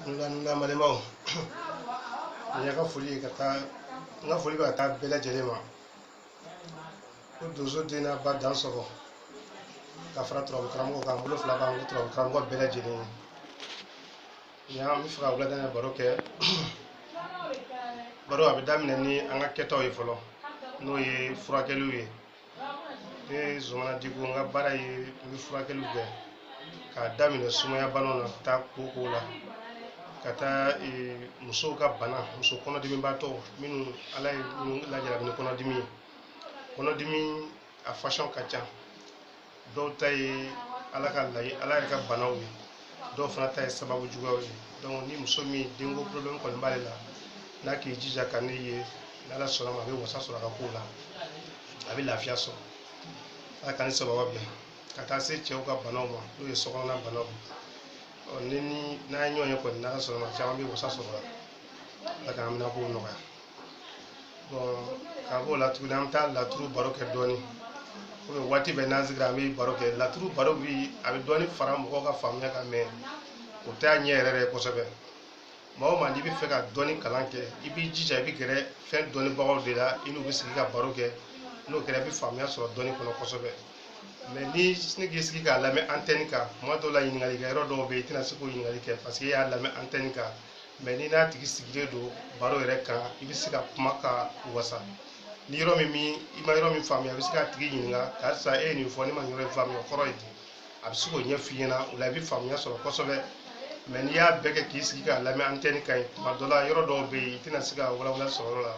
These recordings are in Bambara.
Nga malemaw ya ka foli ka taa nga foli bɛ ka taa bɛɛ lajɛlen ma ko donso den n'a ba dan sɔrɔ ka fara turabu karamɔgɔ kan bolo fila b'an ko turabu karamɔgɔ bɛɛ lajɛlen ye an bɛ fɛ ka wulada baro kɛ baro a bɛ daminɛ ni an ka kɛtaw ye fɔlɔ n'o ye furakɛliw ye ne Zumana Diko n ka baara ye n bɛ furakɛliw kɛ k'a daminɛ sumaya banaw na ka taa koko la ka taa musow ka bana muso kɔnɔdimibaatɔ minnu ala ye minnu lajarabi ni kɔnɔdimi ye kɔnɔdimi a fasɔn ka ca dɔw ta ye ala ka layi ala yɛrɛ ka banaw ye dɔw fana ta ye sababu juguyaw ye donc ni muso min denko problème kɔni b'ale la n'a k'i jija ka ne ye n'ala sɔnna ma a bɛ wasa sɔrɔ a ka kow la a bɛ lafiya sɔrɔ ala ka ne sababa bɛn ka taa se cɛw ka banaw ma n'o ye sokɔnɔna banaw ni n'an ye ɲɔgɔn ye kɔni n'ala sɔnna ma caman bɛ wasa sɔrɔ la ala k'an bɛna kow nɔgɔya bon k'a b'o la tuguni an bɛ taa laturu baro kɛ dɔɔnin komi waati bɛɛ n'an sigira an bɛ baro kɛ laturu baro bi a bɛ dɔɔnin fara mɔgɔw ka faamuya kan mɛ o t'a ɲɛ yɛrɛ ye kosɛbɛ maa o maa n'i bɛ fɛ ka dɔɔnin kalan kɛ i b'i jija i bɛ gɛrɛ fɛn dɔnnibagaw de la i n'u bɛ sigi ka baro kɛ n'o kɛra i bɛ faamuya sɔrɔ dɔɔnin kɔnɔ kosɛbɛ mɛ ni ne k'i sigi k'a lamɛn antenne kan tuma dɔw la ɲininkali kɛ yɔrɔ dɔw bɛ yen i tɛna se k'o ɲininkali kɛ parce que e y'a lamɛn antenne kan mɛ ni n'a tigi sigilen don baro yɛrɛ kan i bɛ se ka kuma ka wasa ni yɔrɔ min i ma yɔrɔ min faamuya a bɛ se k'a tigi ɲininka karisa e ye nin fɔ ne ma yɔrɔ in faamuya o kɔrɔ ye di a bɛ se k'o ɲɛ f'i ɲɛna o la i bɛ faamuya sɔrɔ kosɛbɛ mɛ n'i y'a bɛɛ kɛ k'i sigi k'a lamɛn antenne kan tuma dɔ la yɔrɔ dɔw bɛ yen i tɛna se ka walawala sɔrɔ yɔrɔ la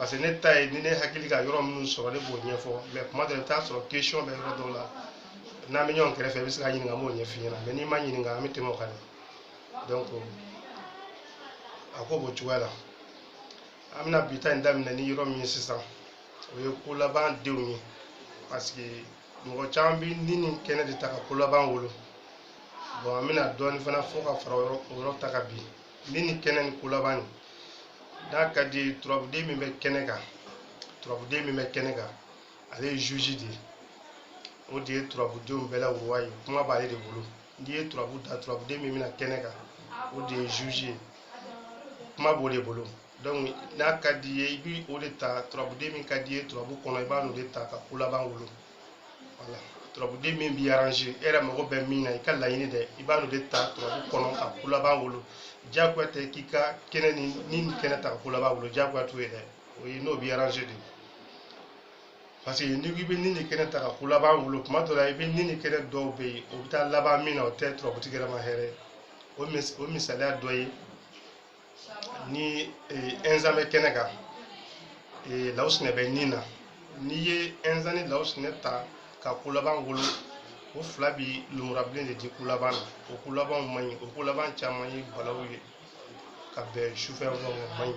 parce que ne ta ye ni ne hakili ka yɔrɔ minnu sɔrɔ ne b'o ɲɛfɔ mɛ kuma dɔ la i bɛ taa sɔrɔ question bɛ yɔrɔ dɔw la n'an bɛ ɲɔgɔn kɛrɛfɛ i bɛ se ka ɲininka n b'o ɲɛ f'i ɲɛna mɛ n'i ma ɲininka an bɛ tɛmɛ o kan donc a ko b'o cogoya la an bɛna bi ta in daminɛ ni yɔrɔ min ye sisan o ye ko laban denw ye parce que mɔgɔ caman bɛ ni nin kɛnɛ de ta ka ko laban wolo bon an bɛna dɔɔnin fana fɔ ka fara o yɔrɔ ta ka bi ni nin kɛnɛ ni ko laban nin n'a ka di turabuden min bɛ kɛnɛ kan turabuden min bɛ kɛnɛ kan ale ye juge de ye o de ye turabudenw bɛɛ la wa ye kuma b'ale de bolo n'i ye turabu da turabuden min bɛna kɛnɛ kan o de ye juge ye kuma b'o de bolo donc n'a ka di ye i bɛ o de ta turabuden min ka di ye turabu kɔnɔ i b'a n'o de ta ka ko laban wolo voilà turabuden min b'i arranger e yɛrɛ mago bɛ min na i ka laɲini dɛ i b'a n'o de ta turabu kɔnɔ ka ko laban wolo diyagoya tɛ k'i ka kɛnɛ ni nin kɛnɛ ta ka ko laban wolo diyagoya t'o ye dɛ o ye n'o b'i arranger de parce que n'i ko i bɛ nin de kɛnɛ ta ka ko laban wolo tuma dɔ la i bɛ nin de kɛnɛ dɔw bɛ yen o bɛ taa laban min na o tɛ turabutigi yɛrɛ ma hɛrɛ o misaliya dɔ ye ni ɛnzan bɛ kɛnɛ kan lawusinɛ bɛ nin na n'i ye ɛnzan ni lawusinɛ ta ka ko laban wolo o fila bi lumurabilen de di ko laban na o ko labanw man ɲi o ko laban caman ye balawu ye ka bɛn sufɛ ma ɲi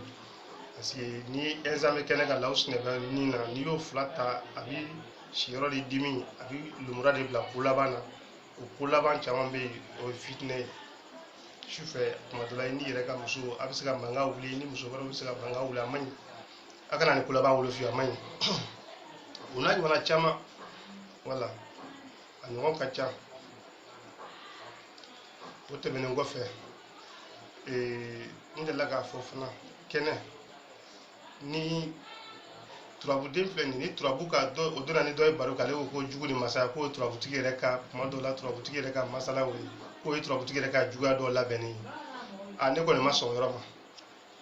parce que ni ɛnzan bɛ kɛnɛ kan lawusinɛ bɛ nin na n'i y'o fila ta a bi siyɔrɔ de dimi a bi lumura de bila ko laban na o ko laban caman bɛ yen o ye fitinɛ ye sufɛ tuma dɔ la i n'i yɛrɛ ka muso a bɛ se ka mankan wuli i ni muso wɛrɛw bɛ se ka mankan wuli a man ɲi a kana nin ko laban wolo fiyewu a man ɲi o n'a ɲɔgɔnna caman wala a ɲɔgɔn ka ca o tɛmɛnen kɔfɛ n delila k'a fɔ fana kɛnɛ ni turabuden filɛ nin ni turabu ka o donna ni dɔ ye baro k'ale ko jugu ni masaya k'o ye turabutigi yɛrɛ ka kuma dɔw la turabutigi yɛrɛ ka masala o ye k'o ye turabutigi yɛrɛ ka juguya dɔw labɛnnen ye a ne kɔni ma sɔn o yɔrɔ ma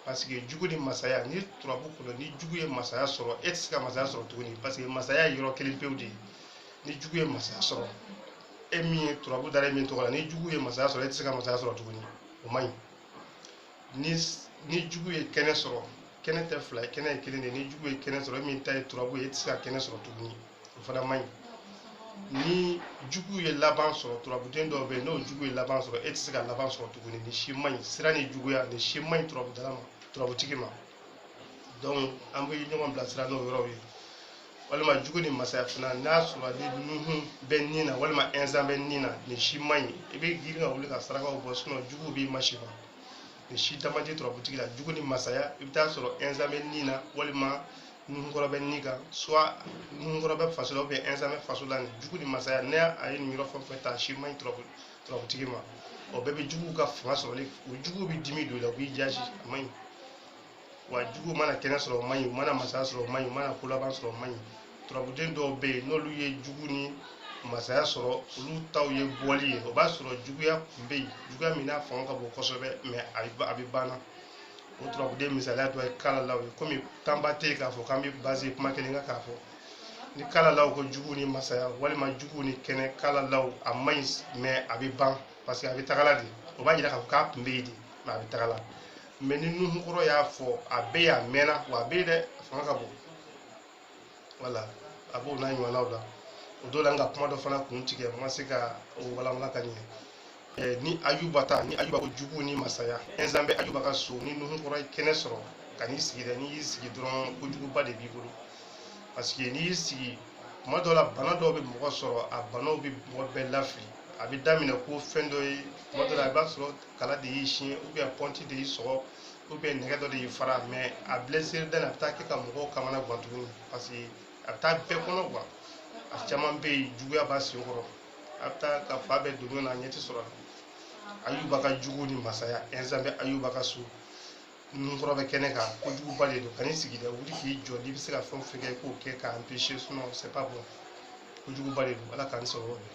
parce que jugu ni masaya ni turabu kɔnɔ ni jugu ye masaya sɔrɔ e tɛ se ka masaya sɔrɔ tuguni parce que masaya ye yɔrɔ kelen pewu de ye ni jugu ye masaya sɔrɔ e min ye turabu dara e min tɔgɔ la ni jugu ye masaya sɔrɔ e tɛ se ka masaya sɔrɔ tuguni o man ɲi ni jugu ye kɛnɛ sɔrɔ kɛnɛ tɛ fila ye kɛnɛ ye kelen de ni jugu ye kɛnɛ sɔrɔ e min ta ye turabu ye e tɛ se ka kɛnɛ sɔrɔ tuguni o fana man ɲi ni jugu ye laban sɔrɔ turabuden dɔw bɛ yen n'o jugu ye laban sɔrɔ e tɛ se ka laban sɔrɔ tuguni ni si man ɲi sira ni juguya ni si man ɲi turabudala ma turabutigi ma donc an bɛ ɲɔgɔn bilasira n'o yɔrɔw ye walima jugu ni masaya fana n'a sɔrɔ ni nuhun bɛ nin na walima ɛnzan bɛ nin na nin si man ɲi i bɛ girin ka wuli ka sarakaw bɔ jugu b'i ma si ma nin si dama tɛ turabutigi la jugu ni masaya i bɛ taa sɔrɔ ɛnzan bɛ nin na walima nuhunkɔrɔ bɛ nin kan soit nuhunkɔrɔ bɛ faso la ou bien ɛnzan bɛ faso la nin jugu ni masaya ne a ye nin yɔrɔ fɛn o fɛn ta si man ɲi turabutigi ma o bɛɛ bɛ juguw ka fanga sɔrɔli o juguw bɛ dimi don i la u b'i jasi a man ɲi wa juguw mana kɛnɛ sɔrɔ o man ɲi u mana masaya sɔrɔ o man ɲi u mana ko laban sɔrɔ o man ɲi turabuden dɔw bɛ yen n'olu ye jugu ni masaya sɔrɔ olu taw ye bɔli ye o b'a sɔrɔ juguya kun bɛ yen juguya min n'a fanga ka bon kosɛbɛ mɛ a bɛ banna o turabuden misaliya dɔ ye kalalaw ye komi tanba tɛ yen k'a fɔ k'an bɛ base kuma kelen kan k'a fɔ ni kalalaw ko jugu ni masaya walima jugu ni kɛnɛ kalalaw a man ɲi mɛ a bɛ ban parce que a bɛ tagala de o b'a jira k'a fɔ k'a kun bɛ yen de mɛ a bɛ tagala mɛ ni nuhukɔrɔ y'a fɔ a bɛ yen a mɛnna wa a bɛ yen dɛ a fanga ka bon wala a b'o n'a ɲɔgɔnnaw la o dɔw la n ka kuma dɔ fana kun tigɛ n ma se ka o walawala ka ɲɛ ni ayuba ta ni ayuba ko jugu ni masaya ɛnzan bɛ ayuba ka so ni nuhukɔrɔ ye kɛnɛ sɔrɔ ka n'i sigi dɛ n'i y'i sigi dɔrɔn kojuguba de b'i bolo parce que n'i y'i sigi tuma dɔw la bana dɔw bɛ mɔgɔ sɔrɔ a banaw bɛ mɔgɔ bɛɛ lafili a bɛ daminɛ ko fɛn dɔ ye tuma dɔw la i b'a sɔrɔ kala de y'i siɲɛ pɔnti de y'i sɔgɔ nɛgɛ dɔ de y'i fara mɛ a blessure dɛn a bɛ taa kɛ ka mɔgɔw kamana gan tuguni parce que a bɛ taa bɛɛ kɔnɔ kuwa a caman bɛ yen juguya b'a sen kɔrɔ a bɛ taa ka fa bɛɛ don na a ɲɛ tɛ sɔrɔ ayuba ka jugu ni masaya ɛnzan bɛ ayuba ka so nunkɔrɔ bɛ kɛnɛ kan kojuguba de don ka n'i sigi dɛ wuli k'i jɔ n'i bɛ se ka fɛn o fɛn kɛ i k'o kɛ k'a empêcher sinon c'est pas bon kojuguba de don ala k'an sɔrɔ o bɛɛ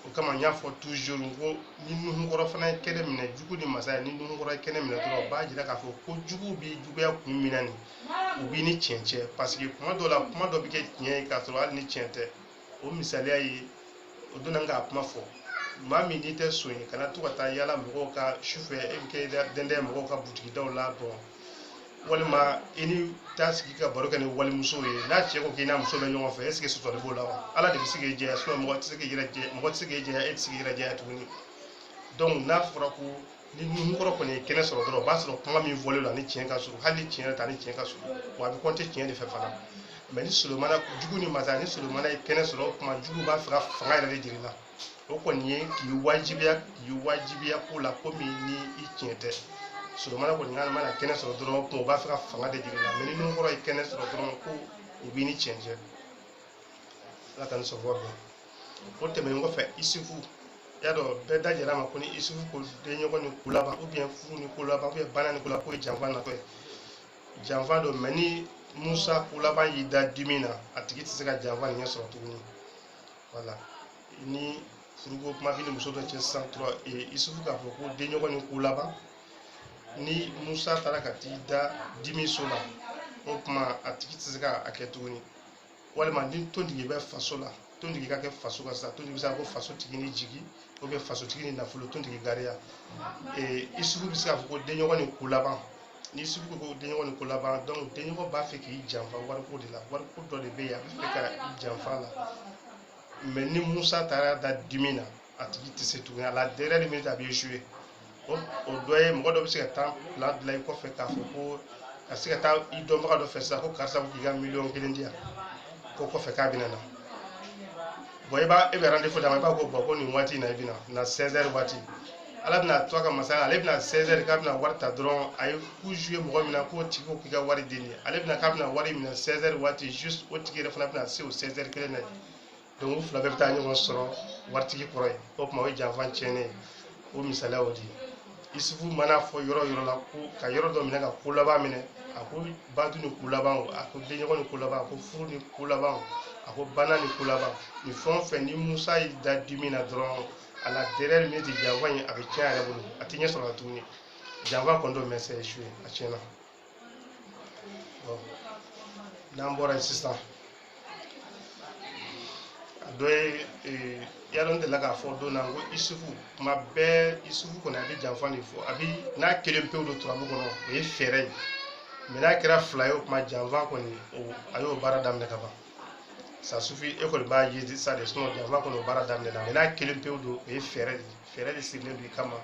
o kama n y'a fɔ toujours ko ni nunkɔrɔ fana ye kɛnɛ minɛ jugu ni masaya ni nunkɔrɔ ye kɛnɛ minɛ dɔrɔn o b'a jira k'a fɔ ko jugu bi juguya kun minɛ nin u b'i ni tiɲɛ cɛ parce que kuma dɔw la kuma dɔ bɛ kɛ tiɲɛ ye k'a sɔrɔ hali ni tiɲɛ tɛ o misaliya ye o donna n k'a kuma fɔ maa min n'i tɛ so ye kana to ka taa yala mɔgɔw ka sufɛ e bɛ kɛ dɛndɛn mɔgɔw ka butigidaw la bɔn walima i ni taa sigi ka baro kɛ ni walimuso ye n'a cɛ ko k'i n'a muso bɛ ɲɔgɔn fɛ est ce que sɔsɔli b'o la wa ala de bɛ se k'e jɛya sinon mɔgɔ tɛ se k'e yɛrɛ jɛya mɔgɔ tɛ se k'e jɛya e tɛ se k'i yɛrɛ jɛya tuguni donc n'a fɔra ko ni nunkɔrɔ kɔni ye kɛnɛ sɔrɔ dɔrɔn o b'a sɔrɔ kuma min fɔlen don ani tiɲɛ ka surun hali ni tiɲɛ yɛrɛ tɛ ani tiɲɛ ka surun wa a bɛ compter tiɲɛ de fɛ fana mɛ ni solomana jugu ni masaya ni solomana ye kɛnɛ sɔrɔ o tuma jugu b'a fɛ ka fanga yɛrɛ de jira i la o kɔni ye k'i wajibiya ko la komi ni i tiɲɛ tɛ solomana kɔni n'a mana kɛnɛ sɔrɔ dɔrɔn o b'a fɛ ka fanga de jira i la mɛ ni nunkɔrɔ ye kɛnɛ sɔrɔ dɔrɔn ko o b'i ni tiɲɛ cɛ ala ka ni sɔrɔ bɛn o tɛmɛnen kɔfɛ isufu y'a dɔn bɛɛ da jɛra a ma ko ni isufu ko denɲɔgɔn ni ko laban furu ni ko laban bana ni ko laban ko ye janfa natɔ ye janfa don mɛ ni musa ko laban y'i da dimi na a tigi tɛ se ka janfa nin ɲɛ sɔrɔ tuguni wala ni furuko kuma bɛ ni muso dɔ cɛ sisan dɔrɔn isufu k'a fɔ ko denɲɔgɔn ni ko laban ni musa taara ka t'i da dimi so la o tuma a tigi tɛ se ka a kɛ tuguni walima ni tontigi bɛ faso la tontigi ka kɛ faso kan sisan tontigi bɛ se ka ko faso tigi ni jigi faso tigi ni nafolo tontigi gariya isufu bɛ se k'a fɔ ko denɲɔgɔn ni ko laban ni isufu ko denɲɔgɔn ni ko laban donc denɲɔgɔn b'a fɛ k'i janfa wariko de la wariko dɔ de bɛ yen a bɛ fɛ ka i janfa la mɛ ni musa taara da dimi na a tigi tɛ se tuguni a la dernière minute a bɛ échoué o dɔ ye mɔgɔ dɔ bɛ se ka taa plan dilan i kɔfɛ k'a fɔ ko ka se ka taa i dɔnbaga dɔ fɛ sisan ko karisa ko k'i ka miliyɔn 1 di yan ko kɔfɛ k'a bɛna na bon e bɛ rendez-vous d'a ma i b'a ko bon ko nin waati in na i bɛna na 16h waati ala bɛna to a ka masaya ale bɛna 16h k'a bɛna wari ta dɔrɔn a ye coup joué mɔgɔ min na k'o tigi ko k'i ka wari di nin ye ale bɛna k'a bɛna wari minɛ 16h waati juste o tigi yɛrɛ fana bɛna se o 16h kelen na donc u fila bɛɛ bɛ taa ɲɔgɔn sɔrɔ waritigi kɔrɔ ye o tuma o ye janfa tiɲɛnen ye o misaliya o de ye isufu mana fɔ yɔrɔ yɔrɔ la ko ka yɔrɔ dɔ minɛ ka ko laban minɛ a ko badu ni ko laban a ko denɲɔgɔn ni ko laban a ko furu ni ko laban a ko bana ni ko laban ni fɛn o fɛn ni musa y'i da dimi na dɔrɔn a la dernière minute janfa in a bɛ tiɲɛ a yɛrɛ bolo a tɛ ɲɛ sɔrɔ a tuguni janfa kɔni don mais c'est échoué a tiɲɛna bon n'an bɔra yen sisan a dɔ ye yadɔ n delila k'a fɔ don na ko isufu kuma bɛɛ isufu kɔni a bɛ janfa de fɔ a bɛ n'a kelen pewu don turabu kɔnɔ o ye fɛɛrɛ ye mɛ n'a kɛra fila ye o kuma janfa kɔni a y'o baara daminɛ ka ban sa sufi e kɔni b'a ye sa de sinon janfa kɔni o baara daminɛ na mɛ n'a kelen pewu don o ye fɛɛrɛ de sigilen don i kama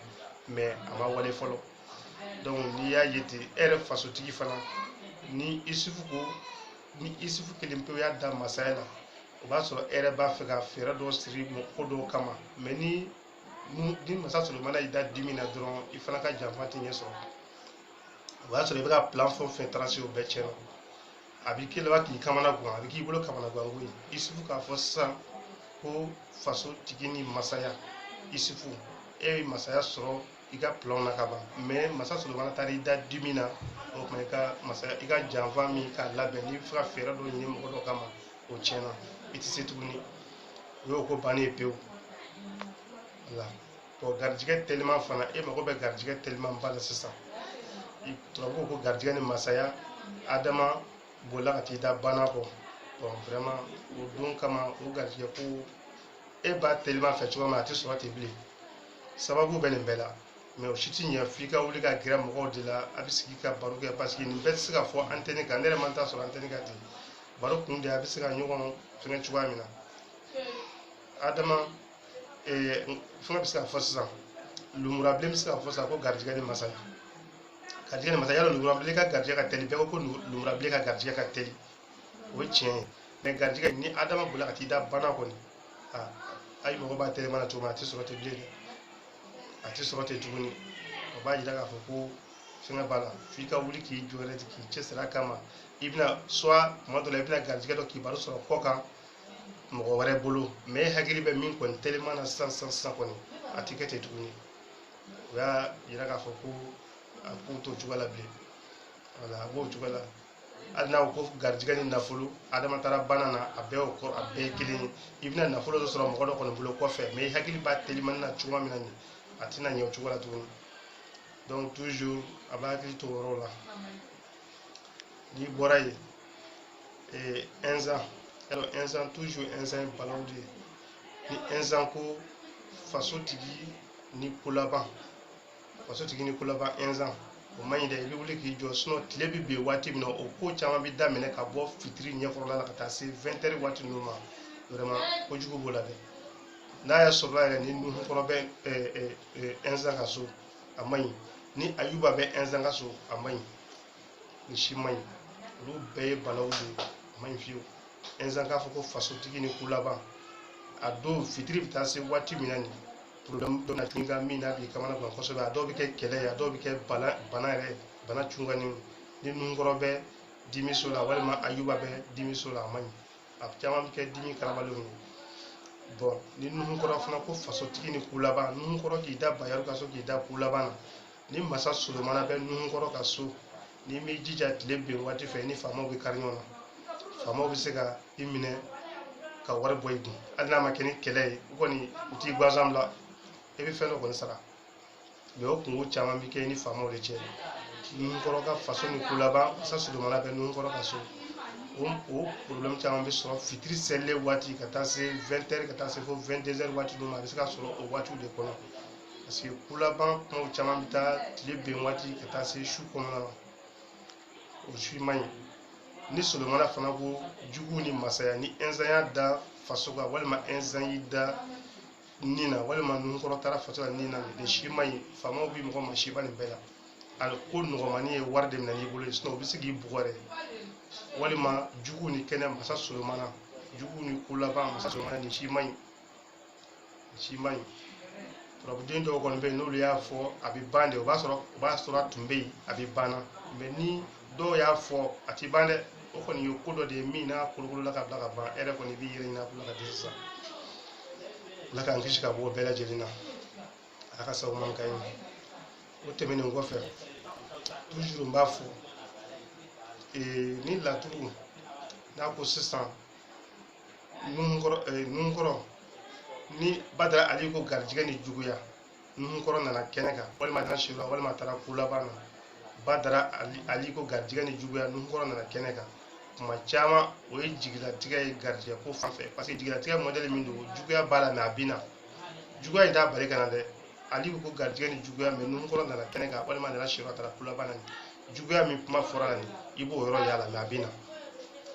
mɛ a ma wale fɔlɔ donc n'i y'a ye ten e yɛrɛ fasotigi fana ni isufu kelen pewu y'a da masaya la o b'a sɔrɔ e yɛrɛ b'a fɛ ka fɛɛrɛ dɔ siri ko dɔw kama mɛ ni masa solomana y'i da dimi na dɔrɔn i fana ka janfa tɛ ɲɛ sɔrɔ o b'a sɔrɔ i bɛ ka plan fɛn o fɛn tracé o bɛɛ tiɲɛna a b'i k'i laban k'i kamana gan a bɛ k'i bolo kamana ganko ye isufu k'a fɔ sisan ko faso tigi ni masaya isufu e masaya sɔrɔ i ka plan na ka ban mais masa Solomana taara i da dimi na o tuma i ka masaya i ka janfa min k'a labɛn n'i bɛ fɛ ka fɛɛrɛ dɔ ɲini mɔgɔ dɔ kama o tiɲɛna i tɛ se tuguni o y'o ko bannen ye pewu wala bon garijɛgɛ teliman fana e mago bɛ garijɛgɛ teliman ba la sisan tubabuw ko garijɛgɛ ni masaya Adama bolila ka t'i da bana kɔ bon vraiment o don kama o garijɛgɛ ko e b'a teliman fɛ cogo min a tɛ sɔrɔ ten bilen sababu bɛ nin bɛɛ la mais o si tɛ ɲɛ f'i ka wuli ka gɛrɛ mɔgɔw de la a bɛ sigi ka baro kɛ parce que nin bɛɛ tɛ se ka fɔ antenne kan ne yɛrɛ man t'a sɔrɔ antenne kan ten baro kun de a bɛ se ka ɲɔgɔn fɛngɛ cogoya min na Adama fɛngɛ bɛ se ka fɔ sisan lumurabilen bɛ se ka fɔ sisan ko garijɛgɛ ni masaya garijɛgɛ ni masaya yala lumurabilen ka garijɛgɛ ka teli bɛɛ ko lumurabilen ka garijɛgɛ ka teli o ye tiɲɛ ye mais garijɛgɛ ni Adama bolila ka t'i da bana kɔni ayi mɔgɔ b'a teliman na cogo min a tɛ sɔrɔ ten bilen dɛ a tɛ sɔrɔ ten tuguni o b'a jira k'a fɔ ko fɛngɛ b'a la f'i ka wuli k'i jɔ yɛrɛ k'i cɛsiri a kama i bɛna soit tuma dɔ la i bɛna garijɛgɛ dɔ kibaru sɔrɔ kɔ kan mɔgɔ wɛrɛ bolo mais e hakili bɛ min kɔni teliman na sisan kɔni a tɛ kɛ ten tuguni o y'a jira k'a fɔ ko a ko t'o cogo la bilen wala a b'o cogo la hali n'a ko garijɛgɛ ni nafolo Adama taara bana na a bɛɛ y'o kɔrɔ a bɛɛ ye kelen ye i bɛna nafolo dɔ sɔrɔ mɔgɔ dɔ kɔni bolo kɔfɛ mais i hakili b'a teliman na cogoya min na nin a tɛna ɲɛ o cogo la tuguni donc toujours a b'a hakili to o yɔrɔ la n'i bɔra yen insan alors insan toujours insan ye balawu de ye ni insan ko fasotigi ni kolaban insan o man ɲi dɛ i bɛ wuli k'i jɔ sinon tile bɛ bin waati min na o ko caman bɛ daminɛ ka bɔ fitiri ɲɛkɔrɔla la ka taa se 20 heures waati ninnu ma vraiment kojugu b'o la dɛ n'a y'a sɔrɔla yɛrɛ ni nuhukɔrɔ bɛ insan ka so a man ɲi ni Ayuba bɛ insan ka so a man ɲi ni si man ɲi olu bɛɛ ye balawu de ye a man ɲi fiyewu insan k'a fɔ ko fasotigi ni kulaban a don fitiri bɛ taa se waati min na nin problème dɔ na tun ka min n'a b'i kamana gan kosɛbɛ a dɔw bɛ kɛ kɛlɛ ye a dɔw bɛ kɛ bana yɛrɛ bana cunganin ni nuhukɔrɔ bɛ dimi so la walima Ayuba bɛ dimi so la a man ɲi a caman bɛ kɛ dimi kalabalenw ye bon ni nuhukɔrɔ fana ko fasotigi ni kulaban nuhukɔrɔ k'i da Bayaru ka so k'i da kulaban na ni masa Solomana bɛ nuhukɔrɔ ka so n'i m'i jija tile bin waati fɛ ni faamaw bɛ kari ɲɔgɔn na faamaw bɛ se ka i minɛ ka wari bɔ i kun hali n'a ma kɛ ni kɛlɛ ye u kɔni u t'i gansan bila i bɛ fɛn dɔ kɔni sara mais o kungo caman bɛ kɛ ni faamaw de cɛ nuhukɔrɔ ka faso ni kulaban masa Solomana bɛ nuhukɔrɔ ka so o problème caman bɛ sɔrɔ fitiri selilen waati ka taa se 20 heures ka taa se fo 22 heures waati ninnu ma a bɛ se ka sɔrɔ o waatiw de kɔnɔ parce que kulaban kumaw caman bɛ taa tile bin waati ka taa se su kɔnɔna na o si man ɲi ni Solomana fana ko jugu ni masaya ni insan y'a da faso kan walima insan y'i da nin na walima nuhukɔrɔ taara faso la nin na nin si man ɲi faamaw bɛ mɔgɔ ma siba nin bɛɛ la ali ko nɔgɔmani ye wari de minɛ n'i bolo sinon u bɛ se k'i bugɔ yɛrɛ walima jugu ni kɛnɛ masa Solomana jugu ni kulaban masa Solomana nin si man ɲi turabuden dɔw kɔni bɛ yen n'olu y'a fɔ a bɛ ban de o b'a sɔrɔ a tun bɛ yen a bɛ banna mais ni dɔw y'a fɔ a ti ban dɛ o kɔni ye ko dɔ de ye min n'a kolokolola ka bila ka ban e yɛrɛ kɔni b'i yɛrɛ ɲini a bila ka di sisan Ala k'an kisi ka bɔ o bɛɛ lajɛlen na Ala ka sababu man ka ɲi o tɛmɛnen kɔfɛ toujours n b'a fɔ ni laturu n'a ko sisan nuhukɔrɔ ni Badara Ali ko garijɛgɛ ni juguya nuhukɔrɔ nana kɛnɛ kan walima a taara si la walima a taara kulaban na Badara Ali ko garijɛgɛ ni juguya nuhukɔrɔ nana kɛnɛ kan kuma caman o ye jigilatigɛ ye garijɛgɛ ko fan fɛ parce que jigilatigɛ modèle min don juguya b'a la mais a bɛ na juguya in t'a bali ka na dɛ Ali ko garijɛgɛ ni juguya mais nuhukɔrɔ nana kɛnɛ kan walima a nana si la a taara kulaban na juguya min kuma fɔra la nin i b'o yɔrɔ y'a la mais a bɛ na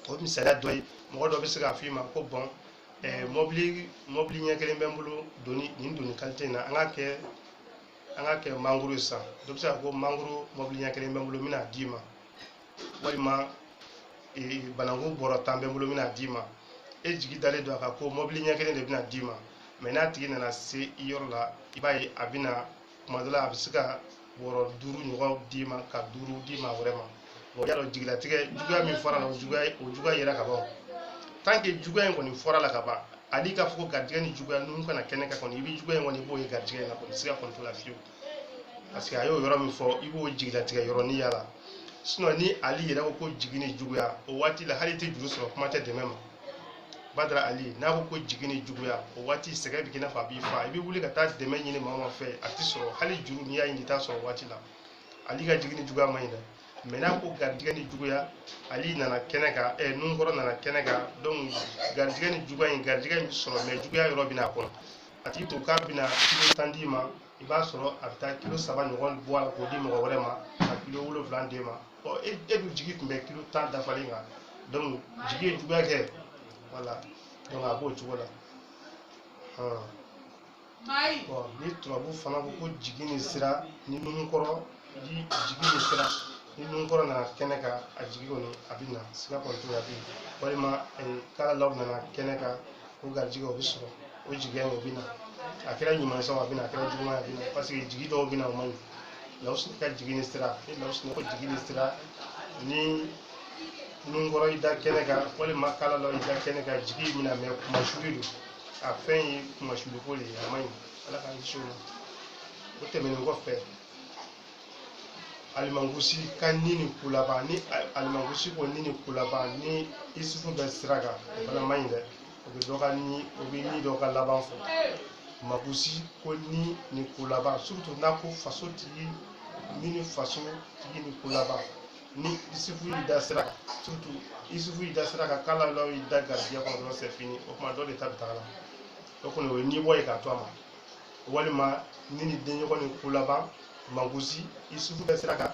o misaliya dɔ ye mɔgɔ dɔ bɛ se k'a f'i ma ko bon mobili ɲɛ kelen bɛ n bolo nin doni qualité in na an k'a kɛ mangoro ye sisan dɔ bɛ se k'a fɔ ko mangoro mobili ɲɛ kelen bɛ n bolo n bɛna d'i ma walima bananku bɔrɔ 10 bɛ n bolo n bɛna d'i ma e jigi dalen don a kan ko mobili ɲɛ kelen de bɛna d'i ma mais n'a tigi nana se i yɔrɔ la i b'a ye a bɛna tuma dɔ la a bɛ se ka bɔrɔ 5 ɲɔgɔn d'i ma ka 5 d'i ma wɛrɛ ma bon y'a dɔn jigilatigɛ juguya min fɔra la o juguya yera ka ban tant que juguya in kɔni fɔra la ka ban ali ka fo garijɛgɛ ni juguya ninnu kana kɛnɛ kan kɔni i bɛ juguya in kɔni i b'o ye garijɛgɛ in na kɔni siga kɔni t'o la fiyewu parce que a y'o yɔrɔ min fɔ i b'o jigilatigɛ yɔrɔnin y'a la ni ali yɛrɛ ko ko jigi ni juguya o waati la hali tɛ juru sɔrɔ kuma tɛ dɛmɛ ma Badara Ali n'a ko ko jigi ni juguya o waati sɛgɛ bɛ k'i n'a fɔ a b'i fa i bɛ wuli ka taa dɛmɛ ɲini maa o fɛ a tɛ sɔrɔ hali juru n'i y'a ɲini i t'a sɔrɔ waati la ali ka jigi ni juguya man ɲi dɛ mais n'a ko garijɛgɛ ni juguya ali nana kɛnɛ kan nunkɔrɔ nana kɛnɛ kan donc garijɛgɛ ni juguya in garijɛgɛ in bɛ sɔrɔ mais juguya yɔrɔ bɛ n'a kɔnɔ a tigi to k'a bɛna kilo 10 d'i ma i b'a sɔrɔ a bɛ taa kilo 3 ɲɔgɔn bɔ a la k'o di mɔgɔ wɛrɛ ma ka kilo 7 d'e ma e dun jigi tun bɛ kilo 10 dafalen kan donc jigi ye juguya kɛ voilà donc a b'o cogo la ni turabu fana ko ko jigi ni sira ni nunkɔrɔ jigi ni sira ni nunkɔrɔ nana kɛnɛ kan a jigi kɔni a bɛ na siga kɔni t'o la bilen walima kalalaw nana kɛnɛ kan ko garijɛgɛ o bɛ sɔrɔ o jigiya in o bɛ na a kɛra ɲuman sɔn a bɛ na a kɛra juguman a bɛ na parce que jigi dɔw bɛ na o man ɲi Lawusu ka jigi ni sira ni Lawusu ko jigi ni sira ni nunkɔrɔ i da kɛnɛ kan walima kalalaw i da kɛnɛ kan jigi bɛ na mais kumasuli don a fɛn ye kumasuliko de ye a man ɲi ala k'an kisi o ma o tɛmɛnen kɔfɛ alimangusi ka ni ni ko laban ni alimangusi ko ni ni ko laban ni isufu bɛ sira kan o fana man ɲi dɛ o bɛ dɔ ka ni dɔ ka laban fɔ magusi ko ni ko laban surtout n'a ko faso tigi ni faso tigi ni ko laban ni isufu y'i da sira kan surtout isufu y'i da sira kan kalalaw y'i da garijɛgɛ kɔnɔ dɔrɔn c'est fini o tuma dɔ de ta bɛ taga la o kɔni o ye ni bɔ ye k'a to a ma walima ni den ɲɔgɔn ni ko laban magusi isufu bɛ sira kan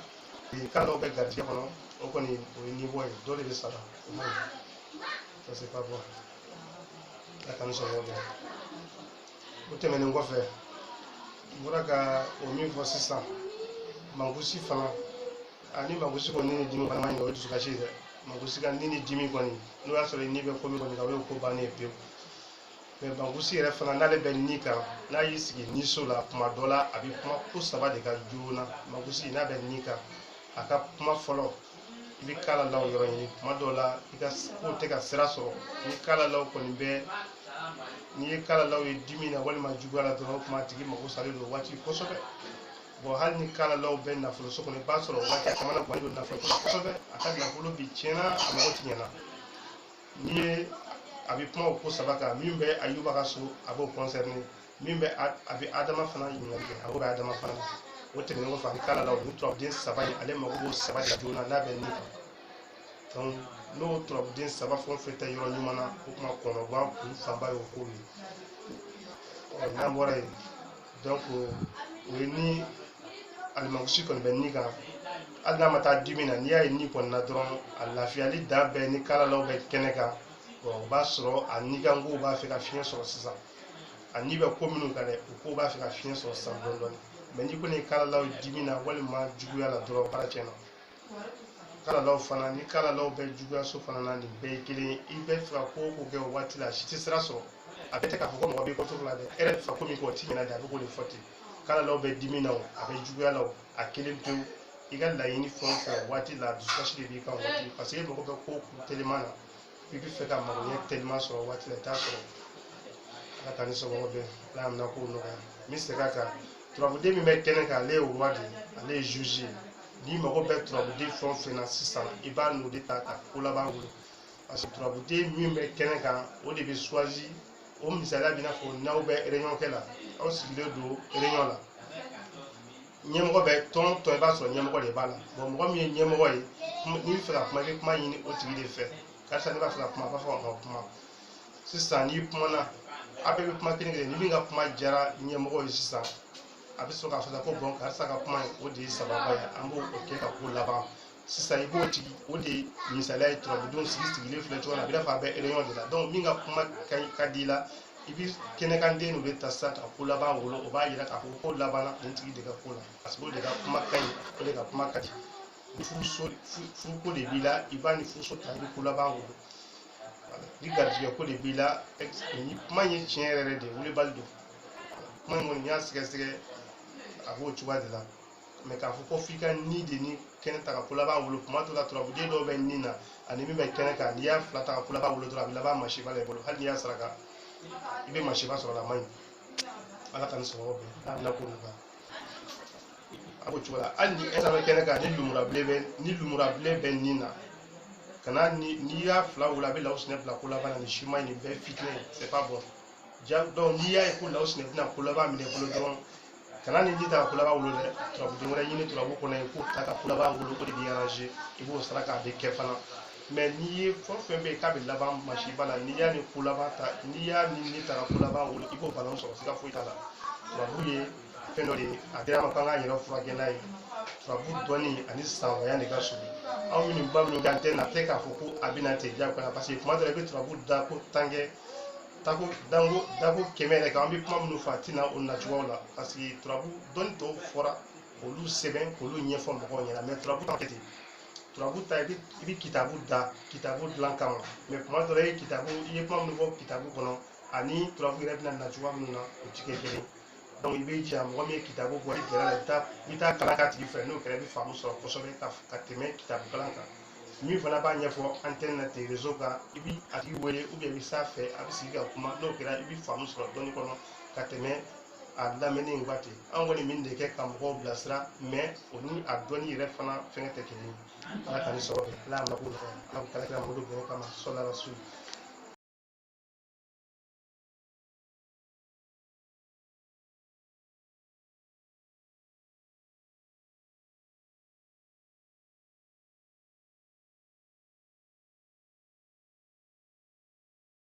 kalalaw bɛ garijɛgɛ kɔnɔ o kɔni o ye ni bɔ ye dɔ de bɛ sara o man ɲi ça c'est pas bon a ka nisɔn o bɛ o tɛmɛnen kɔfɛ n bɔra ka o min fɔ sisan magusi fana ani magusi kɔni ni dimi fana man ɲi o ye dusukasi ye dɛ magusi ka ni dimi kɔni n'o y'a sɔrɔ ni bɛ ko min kɔni kan o ye ko bannen ye pewu mais magusi yɛrɛ fana n'ale bɛ ni kan n'a y'i sigi ni so la tuma dɔ la a bɛ kuma ko 3 de kan joona magusi n'a bɛ ni kan a ka kuma fɔlɔ i bɛ kalalaw yɔrɔ ɲini tuma dɔw la i ka ko tɛ ka sira sɔrɔ ni kalalaw kɔni bɛ n'i ye kalalaw ye dimi na walima juguya la dɔrɔn o tuma a tigi mago salen don waati kosɛbɛ bon hali ni kalalaw bɛ nafolo so kɔnɔ i b'a sɔrɔ waati a caman na guwan don nafolo kosɛbɛ a ka nafolo bi tiɲɛna a mago ti ɲɛna n'i ye a bɛ kuma o ko 3 kan min bɛ Ayuba ka so a b'o concerné min bɛ a bɛ Adama fana ɲininkali kɛ a b'o bɛ Adama fana o tɛmɛnen kɔfɛ ani kalalaw ni turabuden 3 in ale mago b'o 3 de la joona n'a bɛ ni kan donc n'o turabuden 3 fɛn o fɛn tɛ yɔrɔ ɲuman na o tuma kɔnɔguwan kun fanba ye o ko ye n'an bɔra yen donc o ye ni alimagusi kɔni bɛ ni kan hali n'a ma taa dimi na n'i y'a ye ni kɔni na dɔrɔn a lafiyali dan bɛɛ ni kalalaw bɛ kɛnɛ kan o b'a sɔrɔ a nikanko b'a fɛ ka fiɲɛ sɔrɔ sisan a ni bɛ ko minnu kan dɛ o ko b'a fɛ ka fiɲɛ sɔrɔ sisan dɔɔni dɔɔni mais n'i kɔni ye kalalaw dimi na walima juguya la dɔrɔn baara tiɲɛna kalalaw fana ni kalalaw bɛ juguyaso fana na nin bɛɛ ye kelen ye i bɛ fɛ ka ko o ko kɛ o waati la si tɛ sira sɔrɔ a bɛ tɛ k'a fɔ ko mɔgɔ b'i kɔtɔ la dɛ e yɛrɛ fɛ ko min kɛ o tɛ ɲɛna de a bɛ k'o de fɔ ten kalalaw bɛ dimi na o a bɛ juguya la o a kelen pewu i ka laɲini fɛn o fɛn o waati la dusukasi de b'i kan o waati parce que e mago bɛ ko kun teliman na i bɛ fɛ ka magoɲɛ teliman sɔrɔ o waati la i t'a sɔrɔ ala ka ni sɔgɔma bɛn ala y'a minɛ k'o nɔgɔya n bɛ segin a kan turabuden min bɛ kɛnɛ kan ale ye roi de ye ale ye juge ye n'i mago bɛ turabuden fɛn o fɛn na sisan i b'a n'o de ta ka ko laban wolo parce que turabuden min bɛ kɛnɛ kan o de bɛ choisi o misaliya b'i n'a fɔ n'aw bɛ réunion kɛ la aw sigilen don réunion la ɲɛmɔgɔ bɛ tɔn tɔn i b'a sɔrɔ ɲɛmɔgɔ de b'a la bon mɔgɔ min ye ɲɛmɔgɔ ye n'i bɛ fɛ ka kuma i bɛ kuma ɲini o tigi de fɛ karisa ne b'a fɛ ka kuma a b'a fɔ ka kuma sisan n'i kumana a bɛɛ bɛ kuma kelen kelen ni min ka kuma diyara ɲɛmɔgɔ ye sisan a bɛ sɔrɔ k'a fɔ ko bɔn karisa ka kuma o de ye sababa ye an b'o kɛ ka ko laban sisan i b'o tigi o de ye misaliya ye turabudenw sigilen filɛ cogo min na a bɛ n'a fɔ a bɛ réunion de la donc min ka kuma ka di i la i bɛ kɛnɛkanden de ta sisan ka ko laban wolo o b'a yira k'a fɔ ko labanna nin tigi de ka ko la parce que o de ka kuma ka ɲi o de ka kuma ka di ni furuko de b'i la i b'a ni furuso ta i bɛ ko laban wolo ni garijɛgɛ ko de b'i la ni kuma in ye tiɲɛ yɛrɛ de ye welebali don kuma in kɔni n'i y'a sɛgɛsɛgɛ a b'o cogoya de la mais k'a fɔ ko f'i ka ni de ni kɛnɛ ta ka ko laban wolo kuma dɔ la turabuden dɔw bɛ ni na ani min bɛ kɛnɛ kan n'i y'a fila ta ka ko laban wolo dɔrɔn a bɛ laban masiba la i bolo hali n'i y'a saraka i bɛ mansinba sɔrɔ la a man ɲi ala ka nin sɔrɔ bɛɛ n'a bɛna ko nɔgɔya a b'o cogo la hali ni ɛnsan bɛ kɛnɛ kan ni lumurabilen bɛ nin na kana n'i y'a fila wolo a bɛ lawusinɛ bila ko laban na ni si ma ɲi nin bɛɛ fitinɛ c'est pas bon donc n'i y'a ye ko lawusinɛ bɛna ko laban minɛ bolo dɔrɔn kana ni ji ta ko laban wolo dɛ turabuden wɛrɛ ɲini turabu kɔnɔ yen k'o ta ka ko laban wolo o de b'i arranger i b'o sara k'a bɛ kɛ fana mais n'i ye fɛn fɛn bɛ yen k'a bɛ laban mansinba la n'i y'a ni ko laban ta n'i y'a ni ta ka ko laban wolo i b'o banaw sɔrɔ siga foyi t'a la turabu ye fɛn dɔ de ye a dira ma k'an k'an yɛrɛ furakɛ n'a ye turabu dɔnni ani sanwaya de ka surun anw minnu ba minnu kan tɛ na tɛ k'a fɔ ko a bɛna ten diyagoya parce que kuma dɔ la i bɛ turabu da ko tankɛ dako kɛmɛ yɛrɛ kan an bɛ kuma minnu fɔ a tɛna o nacogoyaw la parce que turabu dɔnni tɔw fɔra k'olu sɛbɛn k'olu ɲɛfɔ mɔgɔw ɲɛna mais turabu t'an kɛ ten turabu ta i bɛ kitabu da kitabu dilan kama mais kuma dɔ la i ye kuma minnu fɔ kitabu kɔnɔ ani turabu yɛrɛ bɛna na cogoya minnu na o ti kɛ kelen donc i bɛ jija mɔgɔ min ye kitabu bɔ i gɛrɛ la i bɛ taa kalan k'a tigi fɛ n'o kɛra i bɛ faamu sɔrɔ kosɛbɛ ka tɛmɛ kitabu kalan kan min fana b'a ɲɛfɔ antenne na ten réseau kan i bɛ a tigi wele ou bien i bɛ s'a fɛ a bɛ sigi ka kuma n'o kɛra i bɛ faamu sɔrɔ dɔɔni kɔnɔ ka tɛmɛ a lamɛnni in kan ten an kɔni min de kɛ ka mɔgɔw bilasira mais o ni a dɔnni yɛrɛ fana fɛngɛ tɛ kelen ye ala ka nin sɔrɔ kɛ ala y'a mako nɔgɔya ala ka kira mɔgɔw bɛn kama sɔlala su